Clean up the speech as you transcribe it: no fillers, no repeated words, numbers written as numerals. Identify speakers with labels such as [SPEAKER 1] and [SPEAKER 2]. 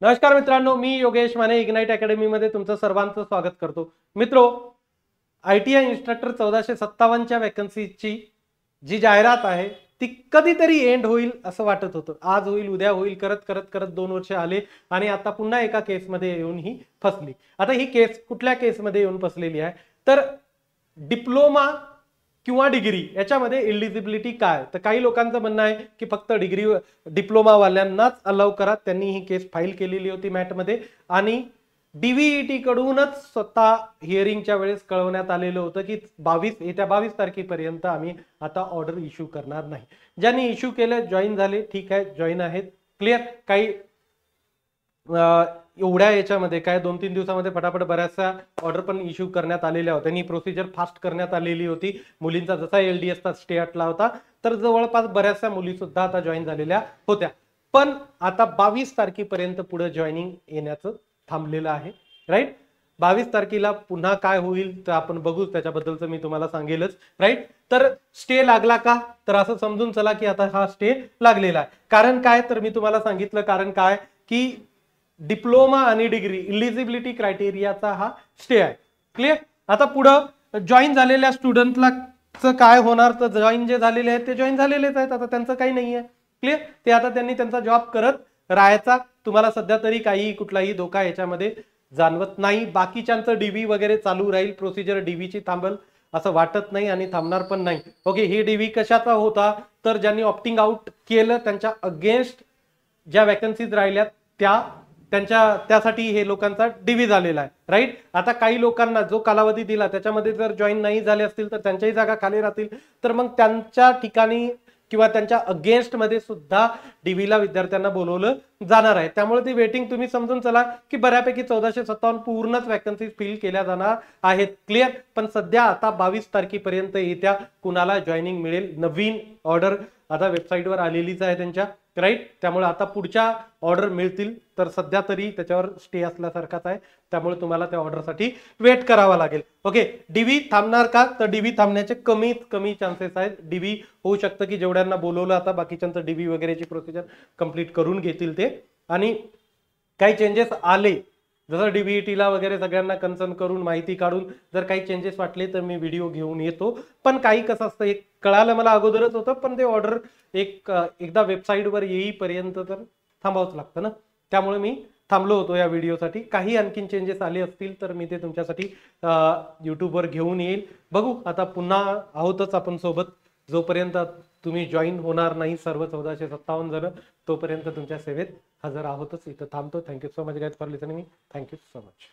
[SPEAKER 1] नमस्कार मित्रांनो, मी Yogesh Mane ignite academy मध्ये तुमचं सर्वांचं स्वागत करतो। मित्रो, ITI इन्स्ट्रक्टर 1457च्या वॅकन्सीची जी जाहिरात आहे ती कधीतरी एंड होईल असं वाटत होतं। आज होईल, उद्या होईल, करत करत करत 2 वर्ष आले आणि आता पुन्हा एका केसमध्ये येऊन ही फसली। आता ही केस कुठल्या केसमध्ये येऊन फसलेली आहे तर डिप्लोमा किंवा डिग्री याच्यामध्ये एलिजिबिलिटी काय, तर काही लोकांचं म्हणणं आहे की फक्त डिग्री डिप्लोमा वाल्यांनाच अलाउ करा। त्यांनी ही केस फाईल केलेली होती मॅटमध्ये आणि DVET कडूनच स्वतः हिअरिंगच्या वेळेस कळवण्यात आलेलं होतं की येत्या 22 तारखेपर्यंत आम्ही आता ऑर्डर इश्यू करणार नाही। ज्यांनी इश्यू केलं जॉईन झाले, ठीक आहे, जॉईन आहेत, क्लिअर। काही एवढ्या याच्यामध्ये काय 2-3 दिवसामध्ये फटाफट बऱ्याचशा ऑर्डर पण इश्यू करण्यात आलेल्या होत्या आणि प्रोसिजर फास्ट करण्यात आलेली होती। मुलींचा जसा LDSचा स्टे अटला होता तर जवळपास बऱ्याचशा मुली सुद्धा आता जॉईन झालेल्या होत्या। पण आता 22 तारखेपर्यंत पुढे जॉईनिंग येण्याचं थांबलेलं आहे, राईट। 22 तारखेला पुन्हा काय होईल तर आपण बघू, त्याच्याबद्दलचं मी तुम्हाला सांगेलच, राईट। तर स्टे लागला का, तर असं समजून चला की आता हा स्टे लागलेला आहे। कारण काय, तर मी तुम्हाला सांगितलं कारण काय की डिप्लोमा आणि डिग्री इलिजिबिलिटी क्रायटेरियाचा हा स्टे आहे, क्लिअर। आता पुढे जॉईन झालेल्या स्टुडंटला काय होणार, तर जॉईन जे झालेले आहेत ते जॉईन झालेलेच आहेत, आता त्यांचं काही नाहीये, क्लिअर। ते आता त्यांनी त्यांचा जॉब करत राहायचा। तुम्हाला सध्या तरी काही कुठलाही धोका याच्यामध्ये जाणवत नाही। बाकीच्यांचं DV वगैरे चालू राहील, प्रोसिजर DVची थांबल असं वाटत नाही आणि थांबणार पण नाही। ओके, ही DV कशाचा होता, तर ज्यांनी ऑप्टिंग आउट केलं त्यांच्या अगेन्स्ट ज्या वॅकन्सीज राहिल्यात त्यासाठी हे लोकांचा DV झालेला आहे, राईट। आता काही लोकांना जो कालावधी दिला त्याच्यामध्ये जर जॉईन नाही झाले असतील तर त्यांच्याही जागा खाली राहतील, तर मग त्यांच्या ठिकाणी किंवा त्यांच्या अगेन्स्ट मध्ये सुद्धा DVला विद्यार्थ्यांना बोलवलं जाणार आहे। त्यामुळे ती वेटिंग तुम्ही समजून चला की बऱ्यापैकी 1457 पूर्णच वॅकन्सी फिल केल्या जाणार आहेत, क्लिअर। पण सध्या आता 22 तारखेपर्यंत येत्या कुणाला जॉईनिंग मिळेल, नवीन ऑर्डर आता वेबसाईटवर आलेलीच आहे त्यांच्या, राईट। त्यामुळे आता पुढच्या ऑर्डर मिळतील, तर सध्या तरी त्याच्यावर स्टे असल्यासारखाच आहे, त्यामुळे तुम्हाला त्या ऑर्डरसाठी वेट करावा लागेल। ओके, DV थांबणार का, तर DV थांबण्याचे कमीत कमी चान्सेस आहेत। DV होऊ शकतं की जेवढ्यांना बोलवलं आता बाकीच्यांचं DV वगैरेची प्रोसिजर कंप्लीट करून घेतील ते, आणि काही चेंजेस आले जसं DVETला वगैरे सगळ्यांना कन्सर्न करून माहिती काढून जर काही चेंजेस वाटले तर मी व्हिडिओ घेऊन येतो। पण काही कसं असतं, एक कळालं मला अगोदरच होतं, पण ते ऑर्डर एकदा वेबसाईटवर येईपर्यंत तर थांबावंच लागतं ना, त्यामुळे मी थांबलो होतो या व्हिडिओसाठी। काही आणखीन चेंजेस आले असतील तर मी ते तुमच्यासाठी यूट्यूबवर घेऊन येईल। बघू, आता पुन्हा आहोतच आपण सोबत। जोपर्यंत तुम्ही जॉईन होणार नाही सर्व 1457 जण, तोपर्यंत तुमच्या सेवेत हजर आहोतच। इथं थांबतो। Thank you so much guys for listening me, thank you so much.